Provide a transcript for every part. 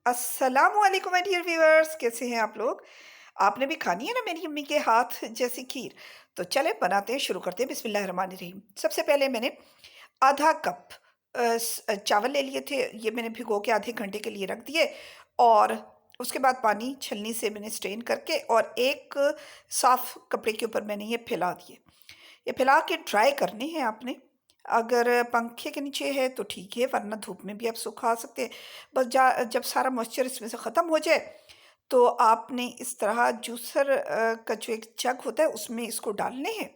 अस्सलाम वालेकुम my dear viewers, कैसे हैं आप लोग? आपने भी खानी है ना मेरी अम्मी के हाथ जैसी खीर? तो चलें बनाते हैं, शुरू करते हैं। बिस्मिल्लाहिर्रहमानिर्रहीम। सबसे पहले मैंने आधा कप चावल ले लिए थे। ये मैंने भिगो के आधे घंटे के लिए रख दिए और उसके बाद पानी छलनी से मैंने स्ट्रेन करके और एक साफ़ कपड़े के ऊपर मैंने ये फैला दिए। ये फैला के ड्राई करने हैं आपने। अगर पंखे के नीचे है तो ठीक है, वरना धूप में भी आप सुखा सकते हैं। बस जब सारा मॉइस्चर इसमें से ख़त्म हो जाए तो आपने इस तरह जूसर का जो एक जग होता है उसमें इसको डालने हैं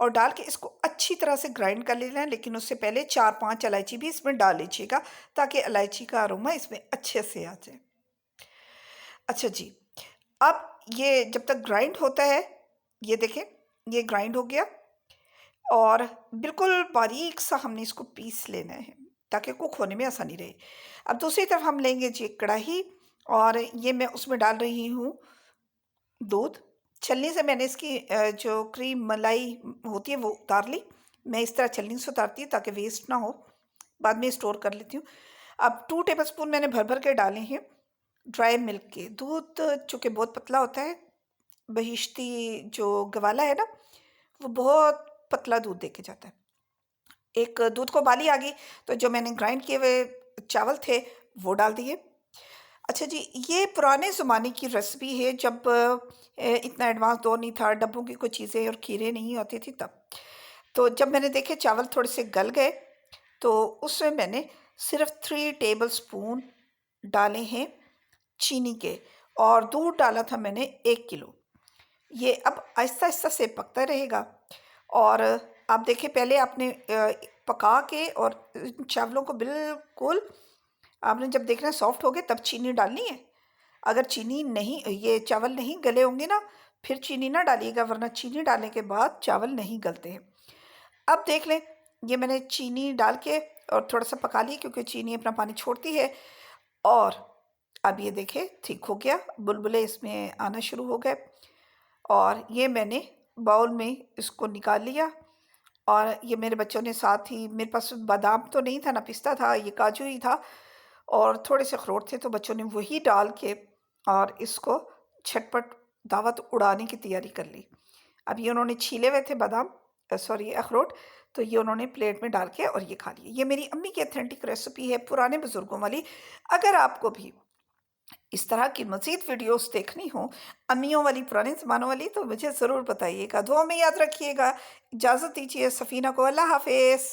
और डाल के इसको अच्छी तरह से ग्राइंड कर लेना है। लेकिन उससे पहले 4-5 इलायची भी इसमें डाल लीजिएगा ताकि इलायची का अरोमा इसमें अच्छे से आ जाए। अच्छा जी, अब ये जब तक ग्राइंड होता है, ये देखें, ये ग्राइंड हो गया और बिल्कुल बारीक सा हमने इसको पीस लेना है ताकि कुक होने में आसानी रहे। अब दूसरी तरफ हम लेंगे जी एक कढ़ाई और ये मैं उसमें डाल रही हूँ दूध। छलनी से मैंने इसकी जो क्रीम मलाई होती है वो उतार ली। मैं इस तरह छलनी से उतारती हूँ ताकि वेस्ट ना हो, बाद में स्टोर कर लेती हूँ। अब 2 टेबलस्पून मैंने भर-भर के डाले हैं ड्राई मिल्क के। दूध चूँकि बहुत पतला होता है, बहिश्ती जो गवाला है ना, वो बहुत पतला दूध दे के जाता है। एक दूध को उबाली आ गई तो जो मैंने ग्राइंड किए हुए चावल थे वो डाल दिए। अच्छा जी, ये पुराने ज़माने की रेसिपी है जब इतना एडवांस दौर नहीं था, डब्बों की कोई चीज़ें और खीरें नहीं होती थी तब। तो जब मैंने देखे चावल थोड़े से गल गए तो उसमें मैंने सिर्फ़ 3 टेबलस्पून डाले हैं चीनी के और दूध डाला था मैंने 1 किलो। ये अब आहिस्ता-आहिस्ता से पकता रहेगा और आप देखिए पहले आपने पका के और इन चावलों को बिल्कुल आपने जब देखना सॉफ्ट हो गए तब चीनी डालनी है। अगर चीनी नहीं ये चावल नहीं गले होंगे ना, फिर चीनी ना डालिएगा वरना चीनी डालने के बाद चावल नहीं गलते हैं। अब देख लें, ये मैंने चीनी डाल के और थोड़ा-सा पका लिया क्योंकि चीनी अपना पानी छोड़ती है और अब ये देखिए ठीक हो गया, बुलबुले इसमें आना शुरू हो गए और ये मैंने बाउल में इसको निकाल लिया और ये मेरे बच्चों ने साथ ही मेरे पास बादाम तो नहीं था, ना पिस्ता था, ये काजू ही था और थोड़े से अखरोट थे तो बच्चों ने वही डाल के और इसको झटपट दावत उड़ाने की तैयारी कर ली। अब ये उन्होंने छीले हुए थे बादाम सॉरी अखरोट, तो ये उन्होंने प्लेट में डाल के और ये खा लिए। ये मेरी अम्मी की ऑथेंटिक रेसिपी है पुराने बुज़ुर्गों वाली। अगर आपको भी इस तरह की मज़ीद वीडियोज़ देखनी हो, अम्मियों वाली, पुराने ज़मानों वाली, तो मुझे ज़रूर बताइएगा। दुआ में याद रखिएगा। इजाज़त दीजिए सफ़ीना को। अल्लाह हाफ़िज़।